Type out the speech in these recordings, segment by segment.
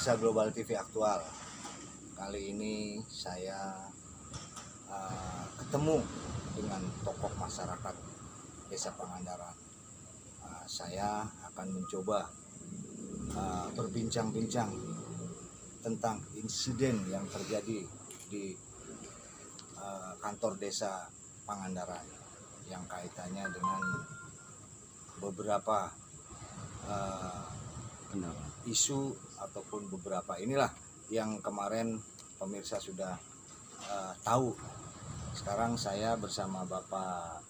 pemirsa Global TV Aktual. Kali ini saya ketemu dengan tokoh masyarakat Desa Pangandaran. Saya akan mencoba berbincang-bincang tentang insiden yang terjadi di kantor Desa Pangandaran yang kaitannya dengan beberapa isu ataupun beberapa inilah yang kemarin pemirsa sudah tahu. Sekarang saya bersama Bapak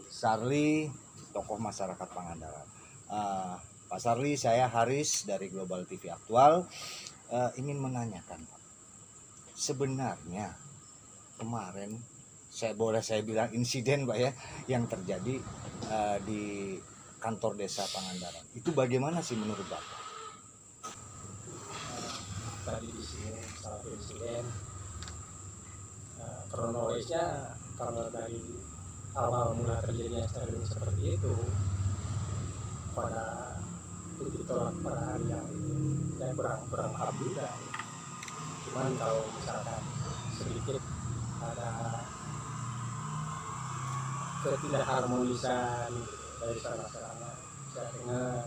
Sarli, tokoh masyarakat Pangandaran. Pak Sarli, saya Haris dari Global TV Aktual, ingin menanyakan, Pak, sebenarnya kemarin saya bilang insiden, Pak, ya, yang terjadi di kantor Desa Pangandaran itu bagaimana sih menurut Bapak? Tadi di sini salah insiden, kronologisnya kalau dari awal mula terjadinya insiden seperti itu pada titik tolak pada hari yang saya kurang paham juga. Cuman kalau misalkan sedikit ada ketidakharmonisan dari sana-sana, saya dengar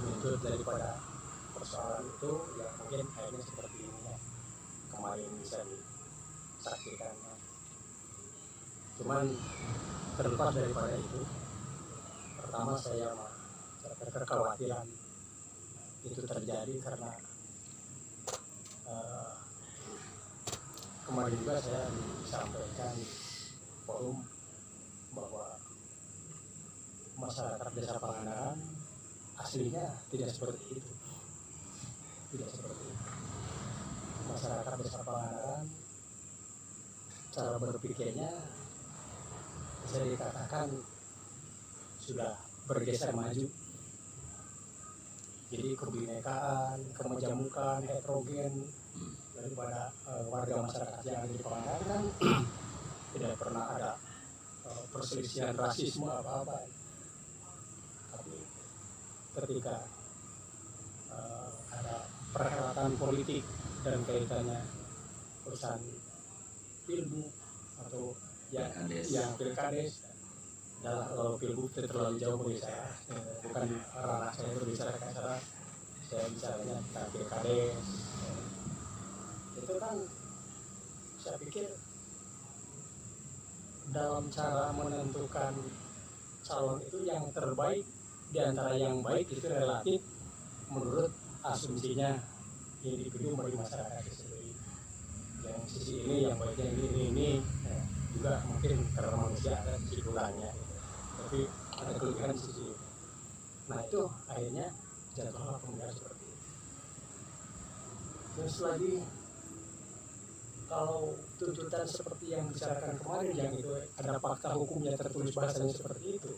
muncul daripada persoalan itu ya mungkin akhirnya seperti ini ya, kemarin bisa disaksikan. Cuman terlepas daripada itu, pertama saya kekhawatiran itu terjadi karena kemarin juga saya disampaikan di forum bahwa masyarakat Desa Pangandaran aslinya tidak seperti itu. Masyarakat Desa Pangandaran cara berpikirnya bisa dikatakan sudah bergeser maju. Jadi kebinekaan, kemajemukan, heterogen daripada warga masyarakat yang ada di Pangandaran tidak pernah ada perselisihan rasisme apa-apa. Tapi ketika ada perhelatan politik dan kaitannya urusan pilgub atau yang pilkades, kalau pilgub itu terlalu jauh bagi saya, bukan ranah saya berbicara ke sana. Saya bicaranya tentang pilkades. Itu kan saya pikir dalam cara menentukan calon itu yang terbaik di antara yang baik itu relatif menurut asumsinya individu bagi masyarakat itu sendiri. Yang sisi ini yang baiknya ini ya, juga mungkin karena manusia ada sisi kurangnya, tapi ada kelebihan di sisi. Nah itu akhirnya jatuhlah kemudian seperti itu. Terus lagi kalau tuntutan seperti yang dibicarakan kemarin, yang itu ada fakta hukumnya tertulis bahasanya seperti itu,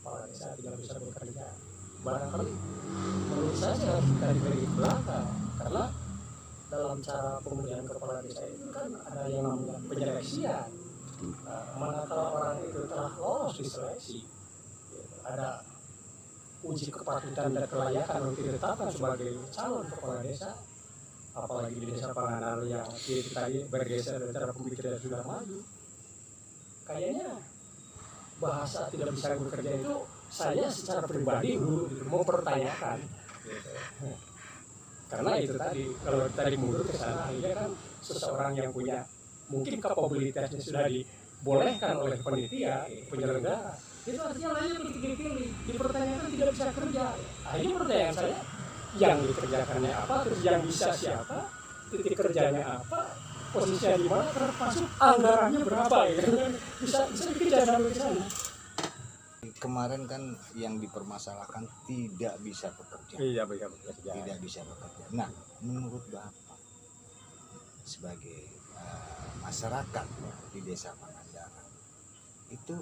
kepala desa tidak bisa bekerja. Barangkali menurut saya harus ditarik dari belakang, karena dalam cara pemilihan kepala desa itu kan ada yang namanya penyeleksian. Manakala orang itu telah lolos di seleksi, ada uji kepatutan dan kelayakan untuk ditetapkan sebagai calon kepala desa. Apalagi di Desa Pangandaran yang itu tadi bergeser dari cara pemikiran sudah maju. Kayaknya bahasa tidak bisa bekerja itu saya secara pribadi dulu mau pertanyakan. Karena itu tadi, kalau tadi mundur ke sana, akhirnya kan seseorang yang punya mungkin kapabilitasnya sudah dibolehkan oleh panitia penyelenggara, itu artinya lainnya berpikir-pikir, dipertanyakan tidak bisa kerja. Akhirnya pertanyaan saya, yang dikerjakannya apa, terus yang bisa siapa, titik kerjanya apa, posisinya di mana, termasuk anggarannya berapa, ya kan? Bisa dikejar sampai ke sana. Kemarin kan yang dipermasalahkan tidak bisa bekerja. Iya, bekerja. Tidak bisa bekerja. Nah, menurut Bapak sebagai masyarakat di Desa Pangandaran itu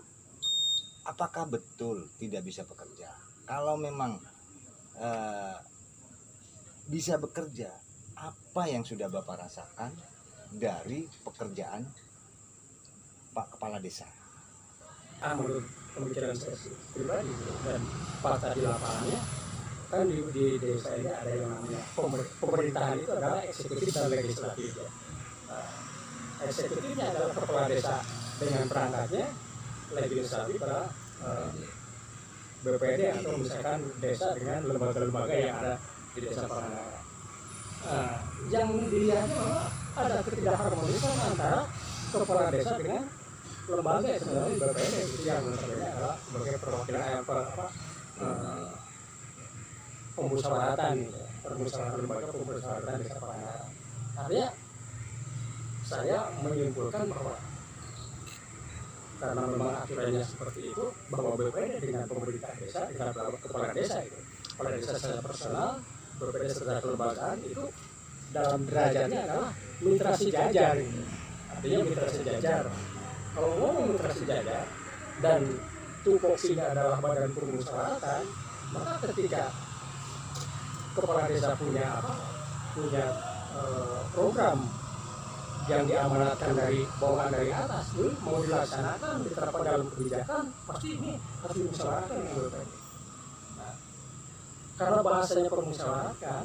apakah betul tidak bisa bekerja? Kalau memang bisa bekerja, apa yang sudah Bapak rasakan dari pekerjaan Pak Kepala Desa? Menurut pemikiran saya pribadi dan fakta di lapangannya, kan di desa ini ada yang namanya pemerintahan itu adalah eksekutif dan legislatif ya. Eksekutifnya adalah kepala desa dengan perangkatnya, legislatif adalah BPD atau misalkan desa dengan lembaga-lembaga yang ada di desa Pangandaran. Yang dilihatnya bahwa ada ketidakharmonisan antara kepala desa dengan lembaga sebenarnya BPD itu yang sebenarnya adalah sebagai perwakilan pemusyawaratan gitu. Lembaga pemusyawaratan desa Pangandaran. Artinya saya menyimpulkan bahwa karena memang aturannya seperti itu, bahwa BPD dengan pemerintah desa, dengan kepala desa itu, kepala desa secara personal, BPD secara kelembagaan itu dalam derajatnya adalah mitra sejajar gitu. Artinya mitra sejajar. Kalau ngomong mitra sejajar dan tupoksinya adalah badan permusyawaratan, maka ketika kepala desa punya program yang diamanatkan dari bawaan dari atas ini mau dilaksanakan diterapkan dalam kebijakan, pasti ini harus dimusyawarahkan dengan BPD. Nah, karena bahasanya permusyawarahkan,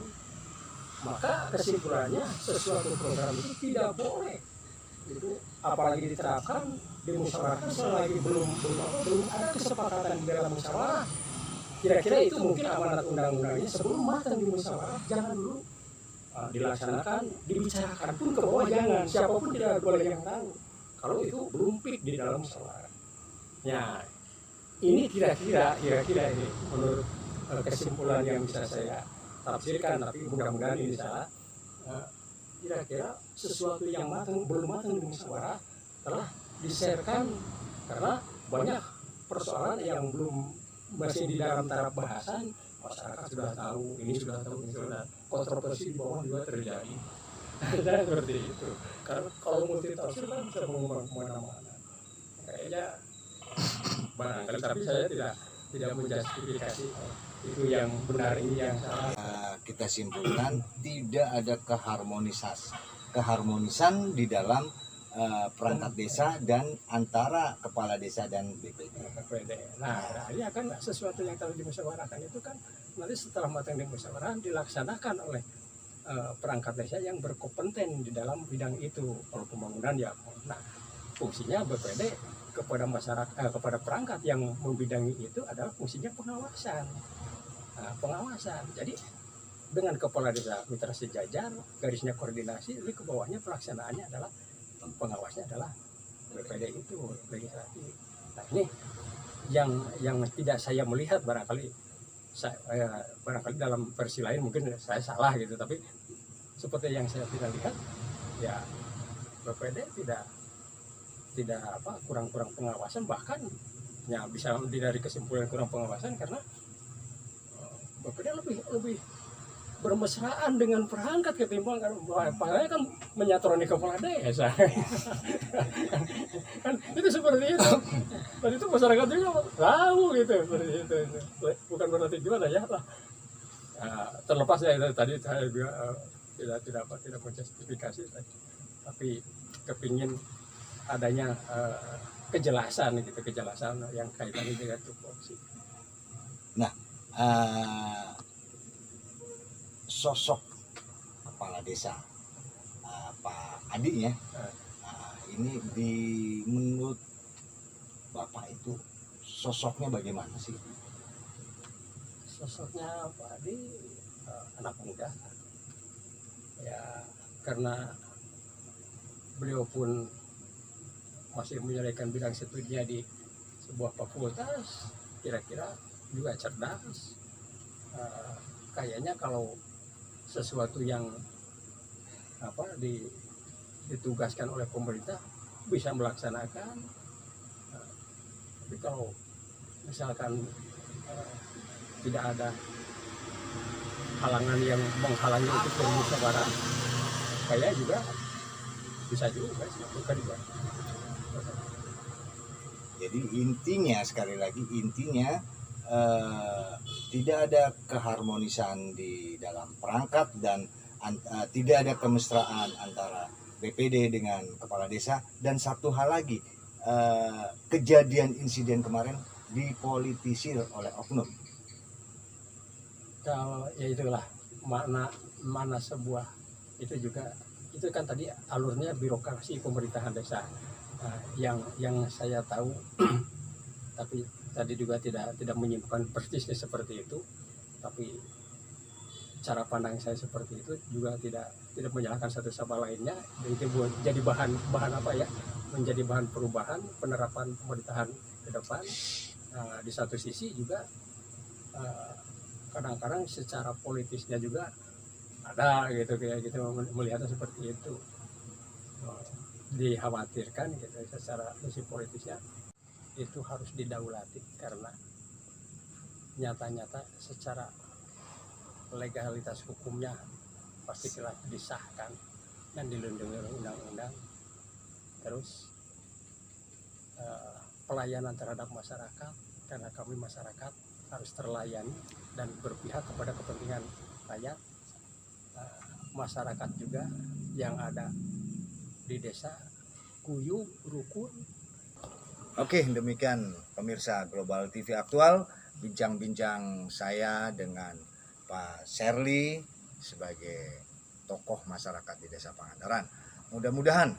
maka kesimpulannya sesuatu program itu tidak boleh itu apalagi diterapkan dimusyawarahkan selagi belum ada kesepakatan di dalam musyawarah. Kira-kira itu mungkin amanat undang-undangnya sebelum matang di musyawarah jangan dulu dilaksanakan, dibicarakan pun ke bawah jangan, siapapun tidak boleh yang tahu kalau itu belum fit di dalam musyawarah. Ya, ini kira-kira ini menurut kesimpulan yang bisa saya tafsirkan, tapi mudah-mudahan ini salah. Kira-kira sesuatu yang belum matang di musyawarah telah diserkan karena banyak persoalan yang belum masih di dalam taraf bahasan. Masyarakat sudah tahu, ini sudah kontroversi di bawah juga terjadi. Dan seperti itu. Karena kalau multi tafsir kan bisa mengubah kemana-mana. Kayaknya barangkali, tapi saya tidak menjustifikasi itu yang benar ini yang salah. Kita simpulkan tidak ada keharmonisan di dalam perangkat desa dan antara kepala desa dan BPD. Nah, ini akan sesuatu yang kalau dimusyawarahkan itu kan nanti setelah matang dimusyawarahkan dilaksanakan oleh perangkat desa yang berkompeten di dalam bidang itu. Kalau pembangunan ya, nah fungsinya BPD kepada masyarakat, kepada perangkat yang membidangi itu adalah fungsinya pengawasan. Nah, pengawasan. Jadi dengan kepala desa mitra sejajar, garisnya koordinasi, jadi ke bawahnya pelaksanaannya adalah pengawasnya adalah BPD itu legislatif. Nah ini yang tidak saya melihat, barangkali dalam versi lain mungkin saya salah gitu, tapi seperti yang saya tidak lihat ya BPD tidak kurang pengawasan, bahkan ya bisa dari kesimpulan kurang pengawasan karena BPD lebih bermesraan dengan perangkat ketimbang kan menyatroni kepala desa. Kan itu seperti itu. Dan itu masyarakat juga tahu gitu seperti itu. Bukan berarti gimana ya lah. Terlepas ya tadi saya juga tidak menjustifikasi, tapi kepingin adanya kejelasan yang kaitannya dengan tupoksi. Nah, sosok kepala desa Pak Adi ya, ini menurut Bapak itu sosoknya bagaimana sih? Sosoknya Pak Adi anak muda ya, karena beliau pun masih menyelesaikan bidang studinya di sebuah fakultas, kira-kira juga cerdas. Kayaknya kalau sesuatu yang ditugaskan oleh pemerintah bisa melaksanakan. Tapi kalau misalkan tidak ada halangan yang menghalangi itu permusyawarah, kayak juga bisa juga sih, bukan juga. Jadi sekali lagi intinya tidak ada keharmonisan di dalam perangkat dan tidak ada kemesraan antara BPD dengan kepala desa. Dan satu hal lagi, kejadian insiden kemarin dipolitisir oleh oknum. Kalau ya itulah mana sebuah itu juga, itu kan tadi alurnya birokrasi pemerintahan desa. Nah, yang saya tahu tapi tadi juga tidak menyimpulkan persisnya seperti itu, tapi cara pandang saya seperti itu juga tidak menyalahkan satu sama lainnya, dan itu jadi bahan bahan apa ya, menjadi bahan perubahan penerapan pemerintahan ke depan. Nah, di satu sisi juga eh, kadang-kadang secara politisnya juga ada gitu, kayak gitu, melihatnya seperti itu. Eh, Dikhawatirkan gitu secara sisi politisnya itu harus didaulati, karena nyata-nyata secara legalitas hukumnya pastilah disahkan dan dilindungi oleh undang-undang. Terus pelayanan terhadap masyarakat, karena kami masyarakat harus terlayani dan berpihak kepada kepentingan rakyat. Masyarakat juga yang ada di desa guyup rukun. Oke, demikian pemirsa Global TV Aktual, bincang-bincang saya dengan Pak Sherly sebagai tokoh masyarakat di Desa Pangandaran. Mudah-mudahan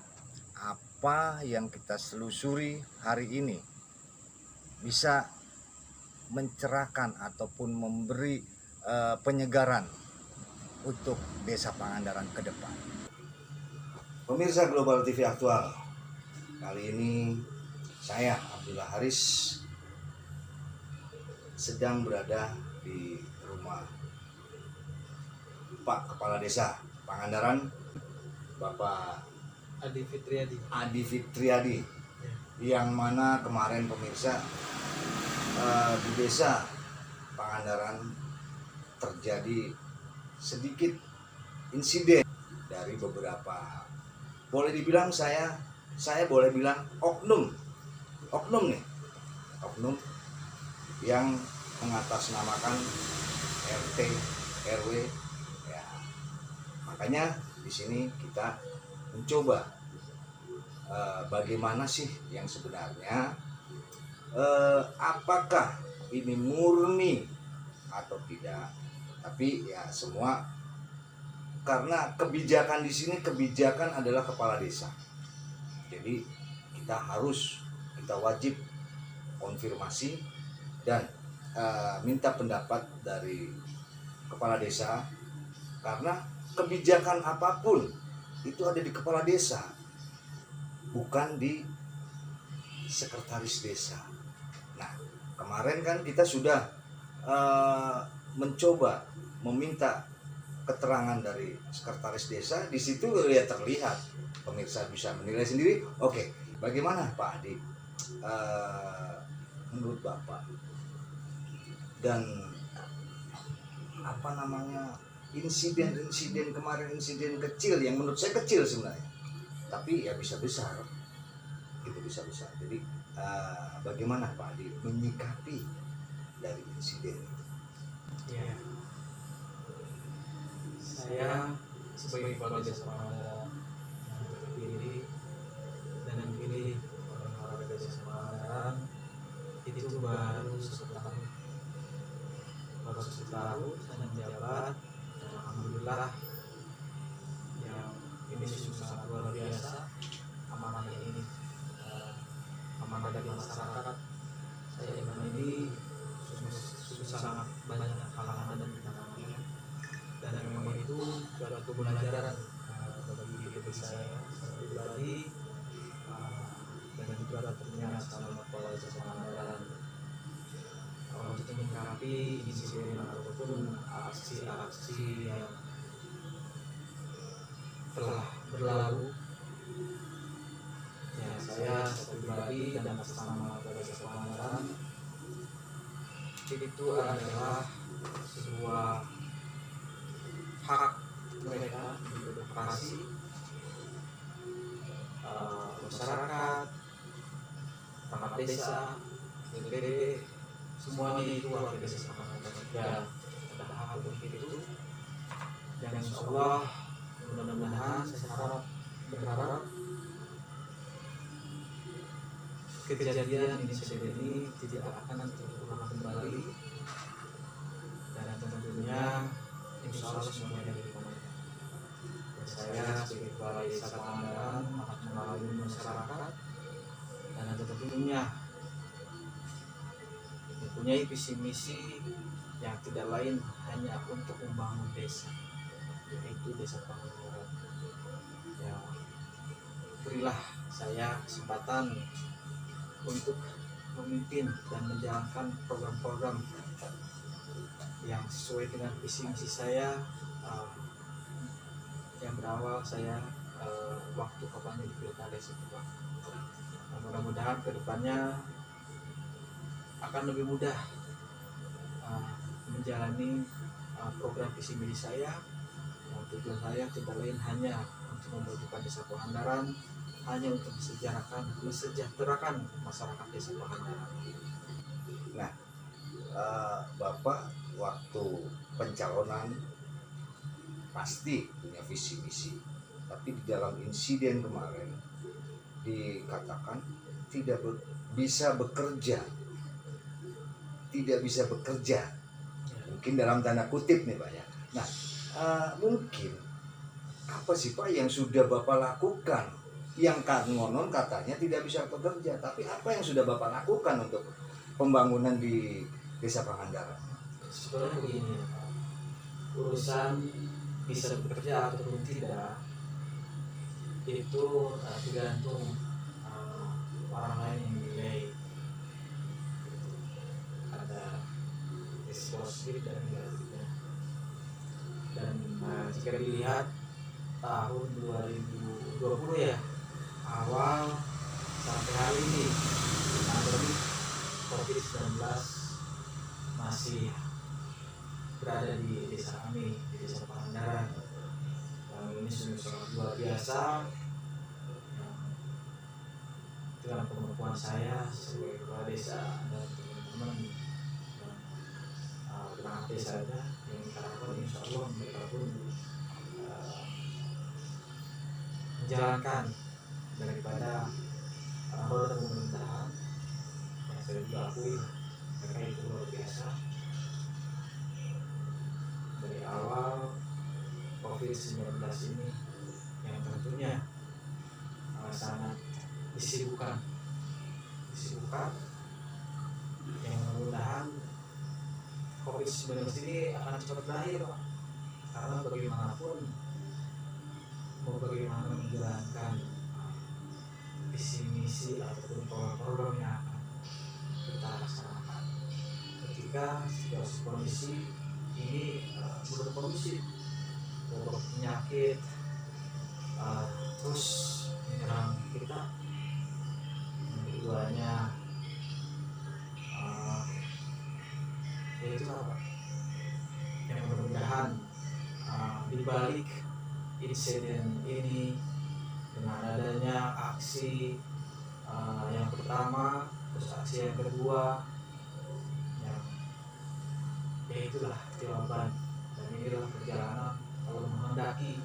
apa yang kita selusuri hari ini bisa mencerahkan ataupun memberi penyegaran untuk Desa Pangandaran ke depan. Pemirsa Global TV Aktual, kali ini saya Abdullah Haris sedang berada di rumah Pak Kepala Desa Pangandaran, Bapak Adi Fitriadi, yang mana kemarin pemirsa di Desa Pangandaran terjadi sedikit insiden dari beberapa, boleh dibilang saya boleh bilang oknum yang mengatasnamakan RT RW ya. Makanya di sini kita mencoba bagaimana sih yang sebenarnya, apakah ini murni atau tidak. Tapi ya semua karena kebijakan di sini, kebijakan adalah kepala desa. Jadi kita wajib konfirmasi dan minta pendapat dari kepala desa, karena kebijakan apapun itu ada di kepala desa, bukan di sekretaris desa. Nah, kemarin kan kita sudah mencoba meminta keterangan dari sekretaris desa. Di situ ya terlihat, pemirsa bisa menilai sendiri. Oke, bagaimana Pak Adi, menurut Bapak, dan insiden kemarin, insiden kecil yang menurut saya kecil sebenarnya, tapi ya bisa besar, Jadi bagaimana Pak Adi menyikapi dari insiden itu? Ya, saya sebagai kepala desa Pangandaran yang terpilih dan memilih orang-orang desa Pangandaran itu baru setahun saya menjabat. Alhamdulillah, yang ini sangat luar biasa amanah ini, amanah dari masyarakat. Saya ini sangat banyak halangan dan rintangan, dan memang itu suatu pembelajaran bagi diri saya pribadi dan juga tentunya sama kepala desa Pangandaran untuk menyikapi insiden ataupun aksi-aksi yang telah berlalu. Ya, saya pribadi dan atas nama kepala desa Pangandaran itu adalah sebuah hak mereka berdemokrasi, masyarakat, perangkat desa, DPD, semuanya itu warga desa Pangandaran ya ada hak untuk itu. Dan insya Allah mudah-mudahan saya berharap kejadian insiden ini tidak akan terulang kembali, dan tentunya kedepannya insya Allah semuanya dari pemerintah. Dan saya sebagai kepala desa Pangandaran akan melalui masyarakat dan tentunya mempunyai visi misi yang tidak lain hanya untuk membangun desa, yaitu desa Pangandaran. Ya, berilah saya kesempatan untuk memimpin dan menjalankan program-program yang sesuai dengan visi misi saya, yang berawal saya waktu kampanye di Pilkada Setempat. Mudah-mudahan kedepannya akan lebih mudah menjalani program visi misi saya. Tujuan saya tidak lain hanya untuk memajukan desa Pangandaran, hanya untuk mesejahterakan masyarakat desa Pangandaran. Nah, Bapak waktu pencalonan pasti punya visi misi, tapi di dalam insiden kemarin dikatakan bisa bekerja, mungkin dalam tanda kutip nih Pak ya. Nah, mungkin apa sih Pak yang sudah Bapak lakukan? Yang konon katanya tidak bisa bekerja, tapi apa yang sudah Bapak lakukan untuk pembangunan di desa Pangandaran? Sebenarnya begini, urusan bisa bekerja ataupun tidak itu tergantung orang lain yang menilai. Ada positif dan negatifnya. Dan jika dilihat tahun 2020 ya, awal sampai hari ini pandemi COVID-19 masih berada di desa kami, di desa Pangandaran. Ini sungguh sangat luar biasa. Dengan kemampuan saya sebagai kepala desa dan teman-teman perangkat desa saja yang kita lakukan, insya Allah mereka pun menjalankan daripada roda pemerintahan yang saya juga akui mereka itu luar biasa. Dari awal COVID-19 ini yang tentunya sangat disibukkan yang mudah-mudahan COVID-19 ini akan cepat berakhir Pak. Karena bagaimanapun mau bagaimana menjalankan visi misi ataupun program yang akan kita laksanakan ketika situasi kondisi ini belum kondusif, penyakit terus menyerang kita. Yang keduanya yaitu apa? Yang mudah-mudahan dibalik insiden ini dengan adanya aksi yang pertama, terus aksi yang kedua, ya itulah jawaban dan inilah perjalanan kalau menghendaki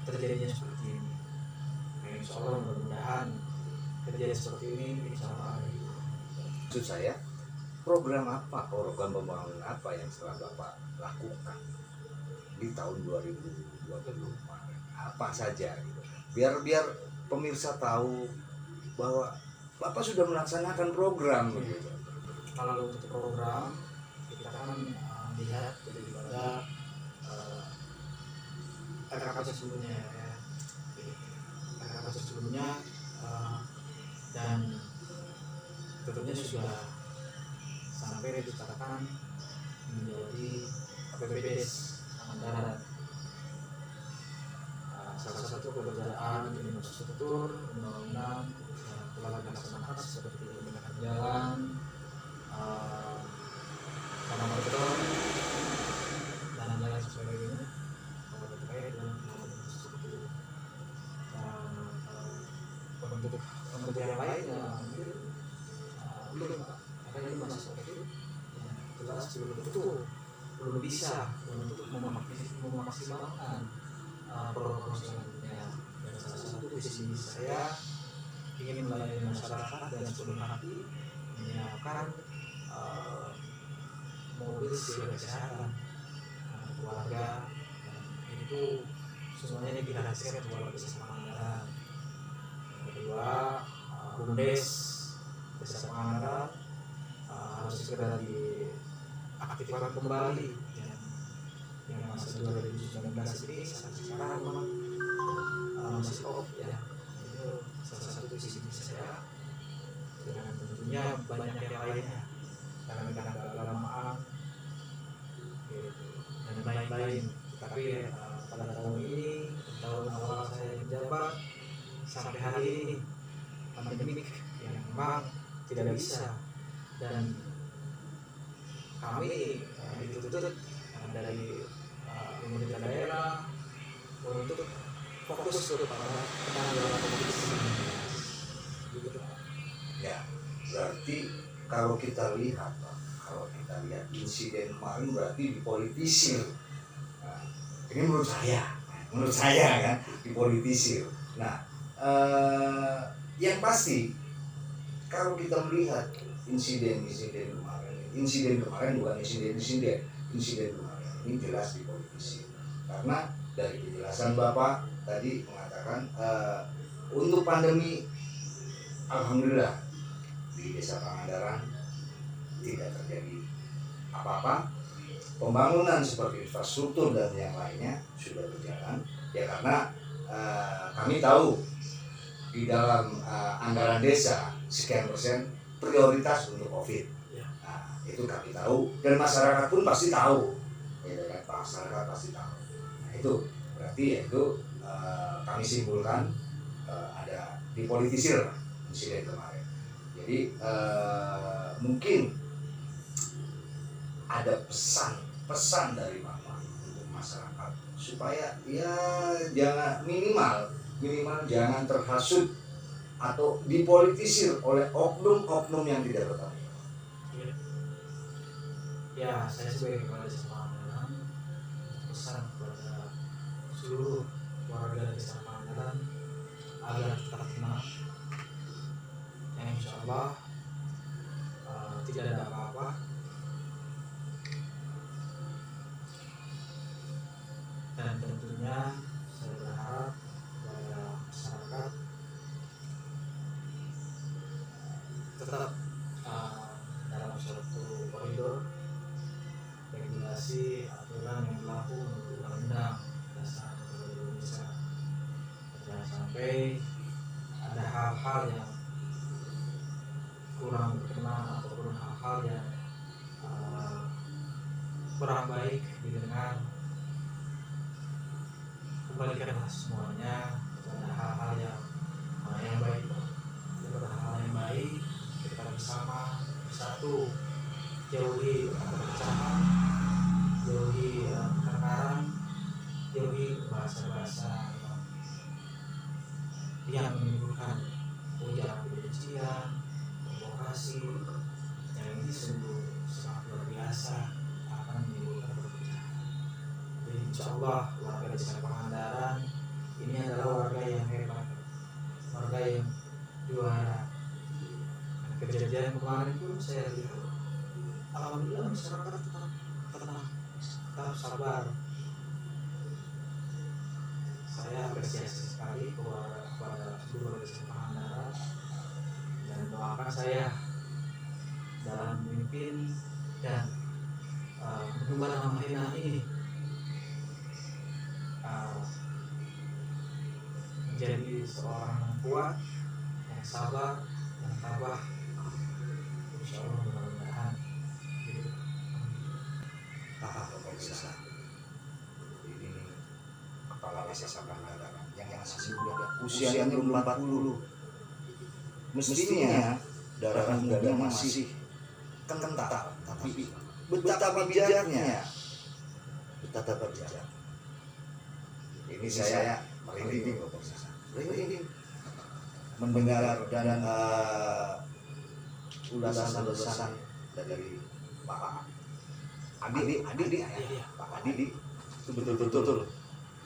terjadinya seperti ini. Nah, insya Allah mudah-mudahan kejadian seperti ini insya Allah ada. Maksud saya, program pembangunan apa yang telah Bapak lakukan di tahun 2020 kemarin? Apa saja gitu. Biar pemirsa tahu bahwa Bapak sudah melaksanakan program gitu. Kalau untuk program kita kan lihat daripada kakak sebelumnya ya. Kakak sebelumnya dan tentunya sudah sampai dikatakan menjadi APBDes Pangandaran. Salah satu pekerjaan di infrastruktur pembangunan telah dilaksanakan seperti pembangunan jalan, tanah beton dan lain sebagainya. Terkait dengan infrastruktur dan untuk yang lain ya mungkin belum karena ini masih seperti itu jelas belum bisa untuk memaksimalkan program selanjutnya. Dan salah satu visi misi saya ingin melayani masyarakat dan seluruh hati menyiapkan mobil kondisi kesehatan keluarga, dan itu semuanya dilansir melalui Desa Pangandaran. Yang kedua, BUMDes Desa Pangandaran harus segera diaktifkan kembali, yang masa 2019 ini sampai sekarang memang masih off ya. Itu salah satu visi misi saya, dan tentunya banyak yang lainnya, kadang-kadang keagamaan gitu, dan lain-lain. Tapi pada tahun ini, tahun awal saya menjabat sampai hari ini, pandemik yang memang tidak bisa, dan kami dituntut dari pemerintah daerah untuk fokus kepada penanggulangan COVID-19. Begitu. Ya, berarti kalau kita lihat Pak, kalau kita lihat insiden kemarin berarti dipolitisir. Nah, ini menurut saya kan dipolitisir. Nah, yang pasti kalau kita melihat insiden kemarin bukan insiden kemarin ini jelas dipolitisir, karena dari penjelasan Bapak tadi mengatakan untuk pandemi, alhamdulillah di Desa Pangandaran tidak terjadi apa-apa. Pembangunan seperti infrastruktur dan yang lainnya sudah berjalan ya, karena kami tahu di dalam anggaran desa sekian persen prioritas untuk COVID. Nah, itu kami tahu, dan masyarakat pun pasti tahu, ya kan, masyarakat pasti tahu. Nah, itu berarti yaitu kami simpulkan ada dipolitisir insiden kemarin. Jadi mungkin ada pesan dari Bapak untuk masyarakat supaya ya jangan minimal jangan terhasut atau dipolitisir oleh oknum-oknum yang tidak bertanggung jawab. Ya, saya sebagai kepala Desa Pangandaran pesan kepada seluruh warga Desa Pangandaran agar tetap tenang, yang insya Allah tidak ada apa-apa. Dan tentunya saya berharap kepada masyarakat tetap dalam suatu koridor regulasi aturan yang berlaku untuk undang-undang dasar Republik Indonesia. Jangan sampai ada hal-hal yang kurang berkenan ataupun hal-hal yang kurang baik didengar. Kembalikanlah semuanya kepada hal-hal yang baik, kepada hal yang baik. Kita bersama bersatu, jauhi perpecahan, jauhi pertengkaran, jauhi bahasa-bahasa yang menimbulkan ujaran kebencian, provokasi, yang ini sungguh sangat luar biasa, akan menimbulkan perpecahan. Jadi insya Allah warga Desa Pangandaran ini adalah warga yang hebat, warga yang juara. Kejadian kemarin pun saya lihat, alhamdulillah masyarakat tetap tenang, tetap sabar. Saya apresiasi sekali kepada seluruh Desa Pangandaran, dan doakan saya dalam memimpin dan mengubah nama Hina ini menjadi seorang yang kuat, yang sabar, yang tabah. Insya Allah mudah-mudahan gitu. Bapak Desa ini kepala Desa Pangandaran yang masih muda, usianya belum 40. Mestinya darah mudanya masih kental, tapi betapa bijaknya, betapa bijak. Ini saya merinding Bapak Desa, merinding mendengar dan ulasan dari Pak Adi, Pak Adi itu betul.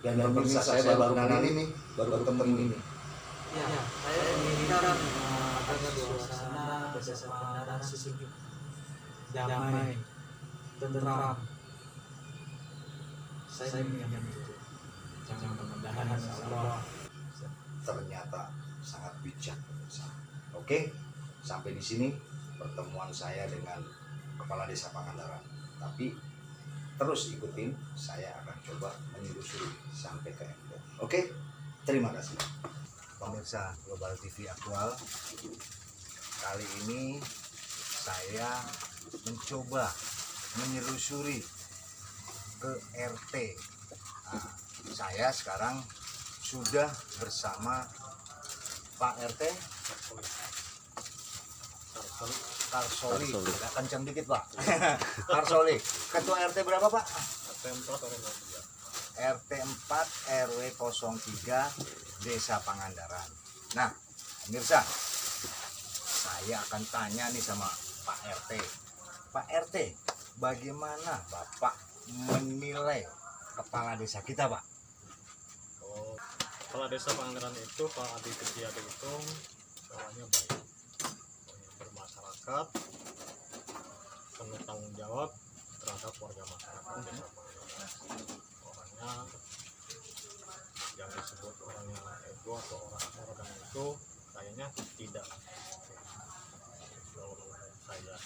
Dan pemirsa saya baru kenal ini, baru ketemu ini. Ya, saya menginginkan agar suasana Desa Pangandaran sejuk, damai, tentram. Saya ingin itu. Jangan mudah-mudahan Allah. Ternyata sangat bijak pemirsa. Oke, sampai di sini pertemuan saya dengan Kepala Desa Pangandaran. Tapi terus ikutin, saya akan coba menelusuri sampai ke ending. Oke, terima kasih. Pemirsa Global TV Aktual, kali ini saya mencoba menelusuri ke RT. Nah, saya sekarang sudah bersama Pak RT Karsoli. Agak kencang dikit Pak. Karsoli. Ketua RT berapa Pak? RT 4 RW 03 Desa Pangandaran. Nah, pemirsa, saya akan tanya nih sama Pak RT. Pak RT, bagaimana Bapak menilai kepala desa kita, Pak? Oh, kepala desa Pangandaran itu Pak Adi Setiadi itu orangnya baik, bermasyarakat, penuh tanggung jawab terhadap warga masyarakat desa Pangandaran. Orangnya yang disebut orangnya ego atau orang itu kayaknya tidak. Kalau menurut saya.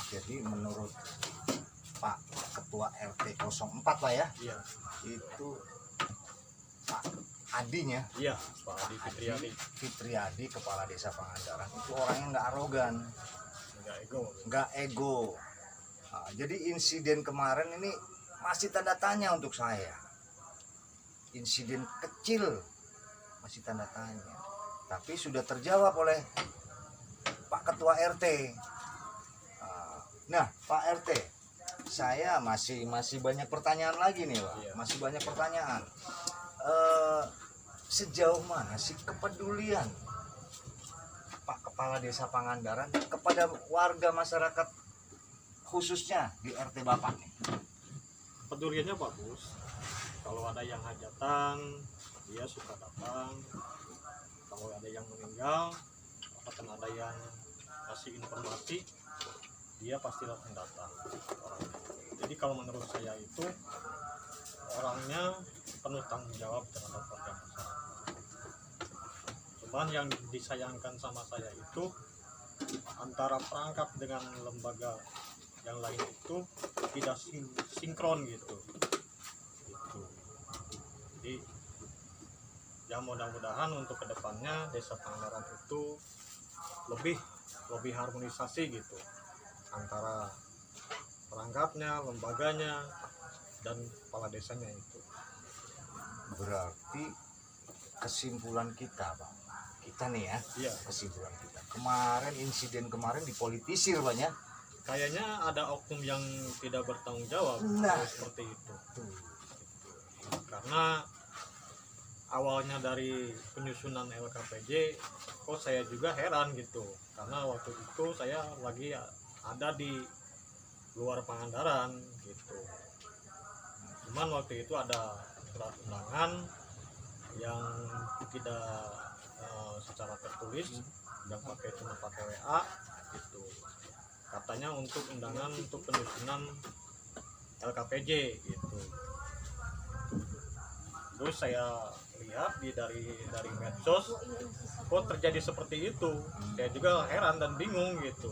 Jadi menurut Pak Ketua RT 04 Pak ya, Iya, itu Pak Adinya, iya Pak Adi Fitriadi, Fitriadi, Kepala Desa Pangandaran, itu orangnya nggak arogan, nggak ego. nggak ego. Nah, jadi insiden kemarin ini masih tanda tanya untuk saya. Insiden kecil masih tanda tanya, tapi sudah terjawab oleh Pak Ketua RT. Nah, Pak RT, saya masih banyak pertanyaan lagi nih, Pak. Iya. Masih banyak pertanyaan. Sejauh mana sih kepedulian Pak Kepala Desa Pangandaran kepada warga masyarakat khususnya di RT Bapak nih? Peduliannya bagus. Kalau ada yang hajatan, dia suka datang. Kalau ada yang meninggal, akan ada yang kasih informasi, dia pasti langsung datang orangnya. Jadi kalau menurut saya itu orangnya penuh tanggung jawab terhadap warga masyarakat. Cuman yang disayangkan sama saya itu antara perangkat dengan lembaga yang lain itu tidak sinkron gitu. Jadi ya mudah-mudahan untuk kedepannya Desa Pangandaran itu lebih harmonisasi gitu antara perangkatnya, lembaganya, dan kepala desanya itu. Berarti kesimpulan kita, Pak, kita nih ya, Iya, kesimpulan kita kemarin, insiden kemarin dipolitisir banyak. kayaknya ada oknum yang tidak bertanggung jawab. Nah. Kalau seperti itu. Karena awalnya dari penyusunan LKPJ, kok saya juga heran gitu. Karena waktu itu saya lagi ada di luar Pangandaran gitu. Cuman waktu itu ada surat undangan yang tidak secara tertulis, yang cuma pakai WA gitu. Katanya untuk undangan untuk penyusunan LKPJ gitu. Terus saya lihat dari medsos kok terjadi seperti itu. Saya juga heran dan bingung gitu.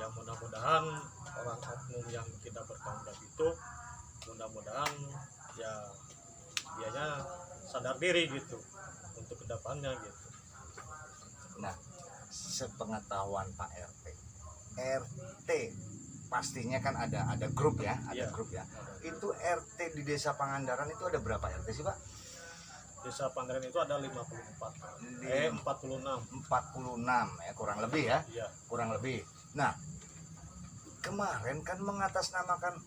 Ya mudah-mudahan orang oknum yang tidak bertanggung jawab itu mudah-mudahan ya dianya sadar diri gitu untuk kedepannya gitu. Nah, sepengetahuan Pak RT pastinya kan ada grup ya, ada Iya. grup ya. Itu RT di Desa Pangandaran itu ada berapa RT sih Pak? Desa Pangandaran itu ada 54. 46. 46 ya, kurang lebih ya, Iya. kurang lebih. Nah, kemarin kan mengatasnamakan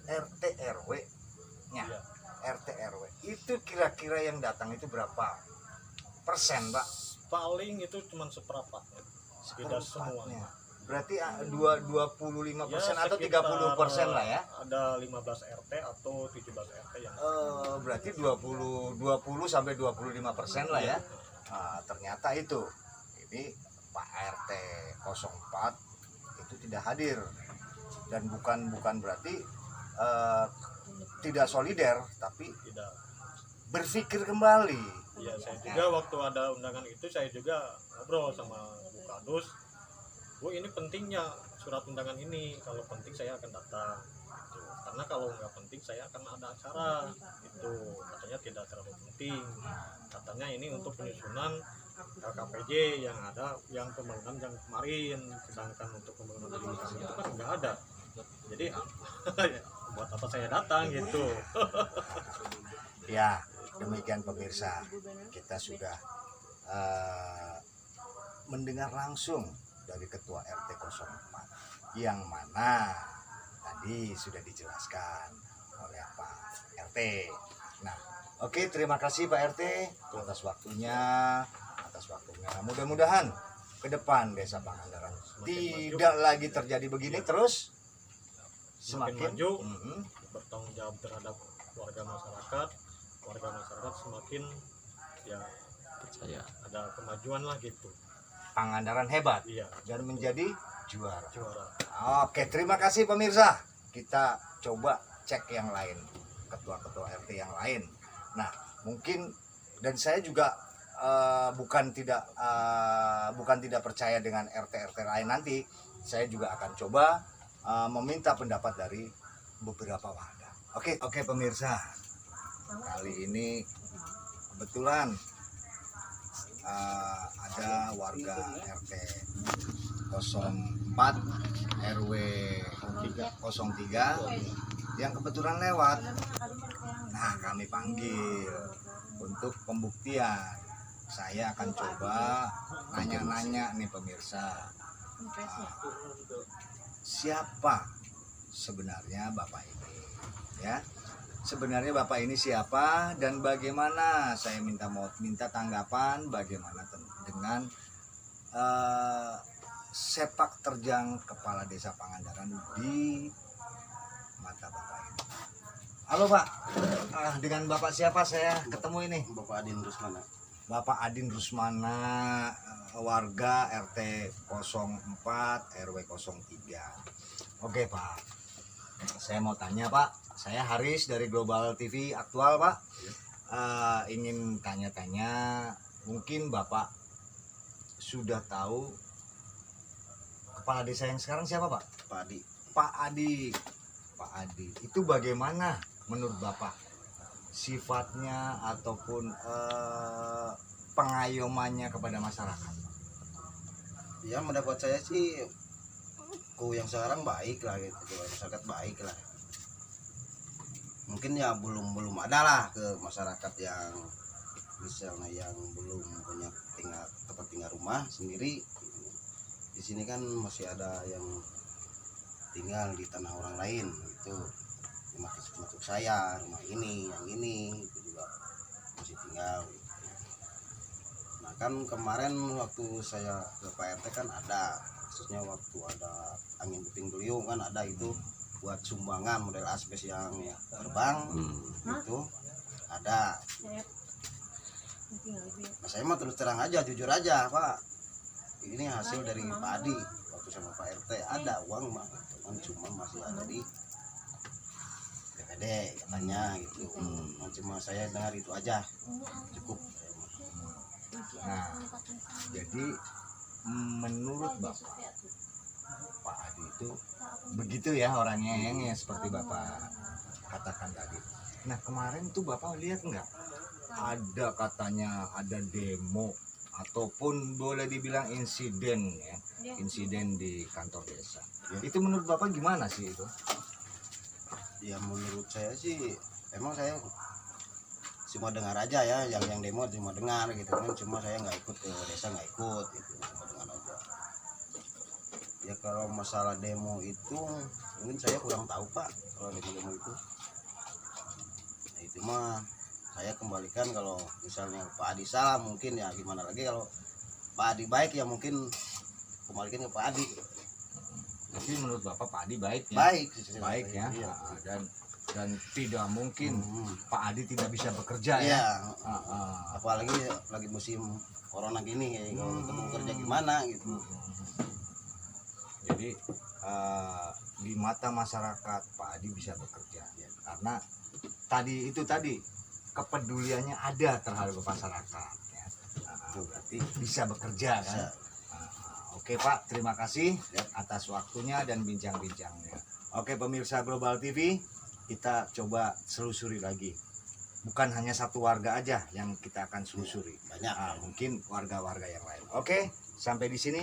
RT RW-nya. Iya. RT RW. Itu kira-kira yang datang itu berapa persen, Pak? Paling itu cuma seperempat. Tidak semua. Seperempatnya. Berarti 25% Ya, atau sekitar 30% lah ya. Ada 15 RT atau 17 RT yang Berarti 20 sampai 25% lah ya. Nah, ternyata itu. Ini Pak RT 04 tidak hadir, dan bukan berarti tidak solider, tapi Tidak. berpikir kembali. Ya saya juga waktu ada undangan itu saya juga ngobrol sama Bu Kadus. Bu, ini pentingnya surat undangan ini, kalau penting saya akan datang gitu. Karena kalau nggak penting saya akan ada acara itu, katanya tidak terlalu penting, katanya ini untuk penyusunan KKPJ yang ada, yang pembangunan yang kemarin, sedangkan untuk pembangunan di kami itu kan nggak ada, jadi buat apa saya datang gitu. Ya, demikian pemirsa, kita sudah mendengar langsung dari Ketua RT 04 yang mana tadi sudah dijelaskan oleh Pak RT. Nah, oke, terima kasih Pak RT atas waktunya, Mudah-mudahan ke depan Desa Pangandaran tidak lagi terjadi begini terus, Semakin maju, Mhm. bertanggung jawab terhadap warga masyarakat semakin ya Percaya. ada kemajuan lah gitu. Pangandaran hebat Iya, dan menjadi juara. juara. Oke, terima kasih pemirsa. Kita coba cek yang lain, ketua-ketua RT yang lain. Nah, mungkin, dan saya juga bukan tidak percaya dengan RT-RT lain nanti. Saya juga akan coba meminta pendapat dari beberapa warga. Oke pemirsa. Kali ini kebetulan ada warga RT 04 RW 03 yang kebetulan lewat. Nah, kami panggil untuk pembuktian. Saya akan coba nanya-nanya nih pemirsa, siapa sebenarnya Bapak ini, ya? Sebenarnya Bapak ini siapa dan bagaimana? Saya minta tanggapan bagaimana dengan sepak terjang kepala desa Pangandaran di mata Bapak ini. Halo Pak, dengan Bapak siapa saya ketemu ini? Bapak Adin Rusmana. Bapak Adin Rusmana, warga RT 04 RW 03. Oke Pak, saya mau tanya Pak, saya Haris dari Global TV Aktual Pak. Ingin tanya-tanya, mungkin Bapak sudah tahu kepala desa yang sekarang siapa Pak? Pak Adi. Pak Adi itu bagaimana menurut Bapak sifatnya ataupun pengayomannya kepada masyarakat? Ya, mendapat saya sih yang sekarang baik lah gitu, masyarakat baik lah. Mungkin ya belum ada lah ke masyarakat yang misalnya yang belum punya tempat tinggal rumah sendiri. Di sini kan masih ada yang tinggal di tanah orang lain itu, termasuk saya, rumah ini, yang ini itu juga masih tinggal gitu. Nah kan kemarin waktu saya ke Pak RT kan ada, khususnya waktu ada angin puting beliung kan ada itu buat sumbangan model asbes yang terbang itu ada. Nah, saya mah terus terang aja, jujur aja Pak, ini hasil dari Pak Adi waktu sama Pak RT ada uang mah, cuma masih ada di DPD katanya gitu. Cuma saya dengar itu aja cukup. Nah, jadi menurut Bapak, Pak Adi itu begitu ya orangnya yang ya, seperti Bapak katakan tadi. Nah kemarin tuh Bapak lihat nggak ada katanya ada demo ataupun boleh dibilang insiden ya, insiden di kantor desa. Itu menurut Bapak gimana sih itu? Ya menurut saya sih emang saya cuma dengar aja ya, yang demo cuma dengar gitu kan, cuma saya nggak ikut ke desa, nggak ikut gitu, cuma dengar aja. Ya kalau masalah demo itu mungkin saya kurang tahu Pak, kalau demo itu. Nah, itu mah saya kembalikan, kalau misalnya Pak Adi salah mungkin ya gimana lagi, kalau Pak Adi baik ya mungkin kembalikan ke Pak Adi. Tapi menurut Bapak Pak Adi baik ya? Baik ya. Iya. Dan tidak mungkin Pak Adi tidak bisa bekerja ya. Iya. Apalagi lagi musim corona gini, kalau ketemu kerja gimana gitu. Jadi di mata masyarakat Pak Adi bisa bekerja ya. Karena tadi kepeduliannya ada terhadap masyarakat ya. Berarti bisa bekerja kan. Bisa. Oke Pak, terima kasih atas waktunya dan bincang-bincangnya. Oke pemirsa Global TV, kita coba selusuri lagi. Bukan hanya satu warga aja yang kita akan selusuri. Banyak. Mungkin warga-warga yang lain. Oke, sampai di sini.